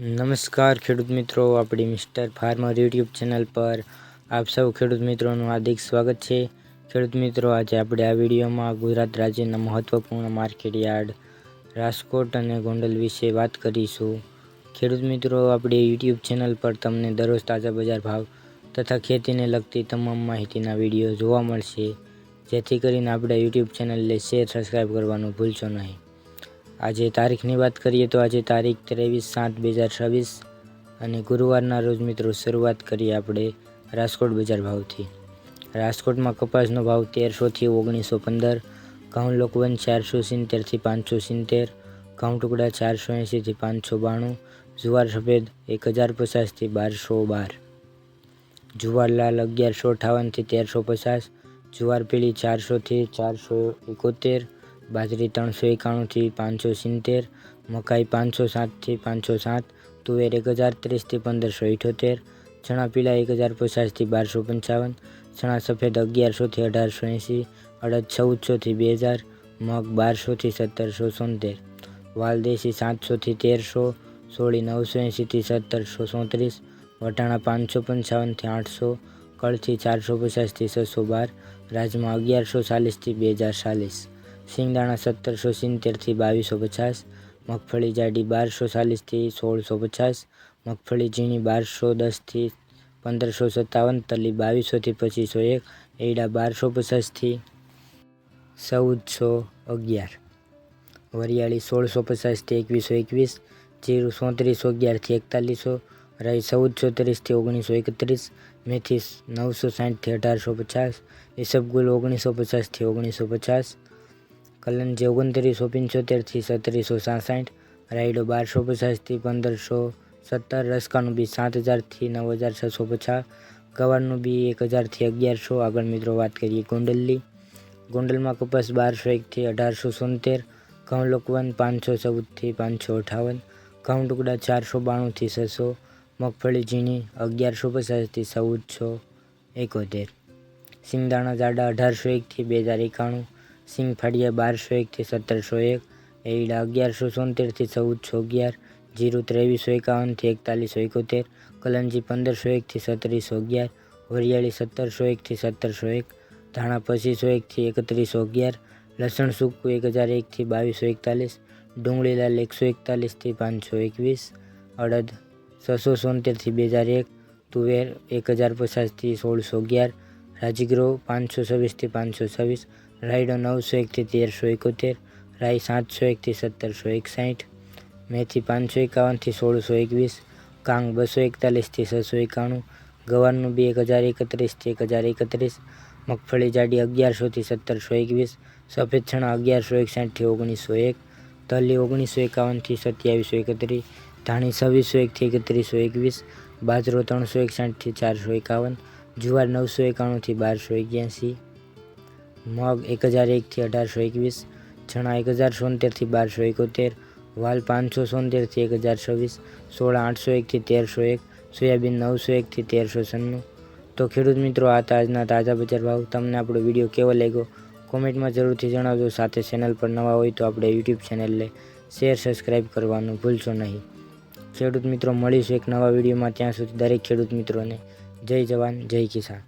નમસ્કાર ખેડૂત મિત્રો, આપણી મિસ્ટર ફાર્મર યુટ્યુબ ચેનલ પર આપ સૌ ખેડૂત મિત્રોનું હાર્દિક સ્વાગત છે। ખેડૂત મિત્રો, આજે આપણે આ વિડીયોમાં ગુજરાત રાજ્યના મહત્વપૂર્ણ માર્કેટ યાર્ડ રાજકોટ અને ગોંડલ વિશે વાત કરીશું। ખેડૂત મિત્રો, આપણી યુટ્યુબ ચેનલ પર તમને દરરોજ તાજા બજાર ભાવ તથા ખેતીને લગતી તમામ માહિતીના વિડીયો જોવા મળશે, જેથી કરીને આપણે યુટ્યુબ ચેનલને શેર સબસ્ક્રાઈબ કરવાનું ભૂલશો નહીં। આજે તારીખની વાત કરીએ તો આજે તારીખ 23/7/2026 અને ગુરુવારના રોજ મિત્રો શરૂઆત કરીએ આપણે રાજકોટ બજાર ભાવથી। રાજકોટમાં કપાસનો ભાવ 1300 થી 1915, ઘઉં લોકવન 470 થી 570, ઘઉં ટુકડા 480 થી 592, જુવાર સફેદ 1050 થી 1212, જુવાર લાલ 1158 થી 1350, જુવાર પીળી 400 થી 471, બાજરી 391 થી 570, મકાઈ 507 થી 507, તુવેર 1030 થી 1578, ચણા પીળા 1050 થી 1255, ચણા સફેદ 1100 થી 1880, અડદ 1400 થી 2000, મગ 1200 થી 1770, વાલ દેશી 700 થી 1300, સોળી 980 થી 1734, વટાણા 555 થી 800, કળથી 450 થી 612, રાજમા 1140 થી 2040, સિંગદાણા 1770 થી 2250, મગફળી જાડી 1240 થી 1650, મગફળી ઝીણી 1210 થી 1557, તલી 2200 થી 2501, એડા 1250 થી 1411, વરિયાળી 1650 થી 2121, જીરું 3411 થી 4100, રાઈ 1430 થી 1931, મેથી 960 થી 1850, ઈસબગુલ 1950 થી 1950, કલંજી 2975 થી 3766, રાયડો 1250 થી 1517, રસકાનું બી 7000 થી 9650, ગવારનું બી 1000 થી 1100। આગળ મિત્રો વાત કરીએ ગોંડલની। ગોંડલમાં કપાસ 1201 થી 1876, ઘઉં લોકવન 514 થી 558, ઘઉં ટુકડા 492 થી 600, મગફળી ઝીણી 1150 થી 1471, સિંગદાણા જાડા 1801 થી 2091, સિંગ ફાડિયા 1201 થી 1701, એડા 1173 થી 1411, જીરું 2351 થી 4171, કલંજી 1501 થી 3711, વરિયાળી 1701 થી 1701, ધાણા 2501 થી 3111, લસણ સૂકું 1001 થી 2241, ડુંગળી લાલ 141 થી 521, અડદ 676 થી 2001, તુવેર 1050 થી 1611, રાજગરો 526 થી 526, રાયડો 901 થી 1371, રાઈ 701 થી 1761, મેથી 551 થી 1621, કાંગ 241 થી 691, ગવારનું બી 1031 થી 1031, મગફળી જાડી 1100 થી 1721, સફેદ ચણા 1161 થી 1901, તલી 1951 થી 2731, ધાણી 2601 થી 3121, બાજરો 361 થી 451, જુવાર 991 થી 1281, મગ 1001 થી 1821, ચણા 1070 થી 1271, વાલ 570 થી 1026, સોળા 801 થી 1301, સોયાબીન 901 થી 1396। તો ખેડૂત મિત્રો, આ આજના તાજા બજાર ભાવ। તમને આપણો વિડીયો કેવો લાગ્યો કોમેન્ટમાં જરૂરથી જણાવજો। સાથે ચેનલ પર નવા હોય તો આપણે યુટ્યુબ ચેનલને શેર સબસ્ક્રાઈબ કરવાનું ભૂલશો નહીં। ખેડૂત મિત્રો, મળીશું એક નવા વિડીયોમાં, ત્યાં સુધી દરેક ખેડૂત મિત્રોને જય જવાન જય કિસાન।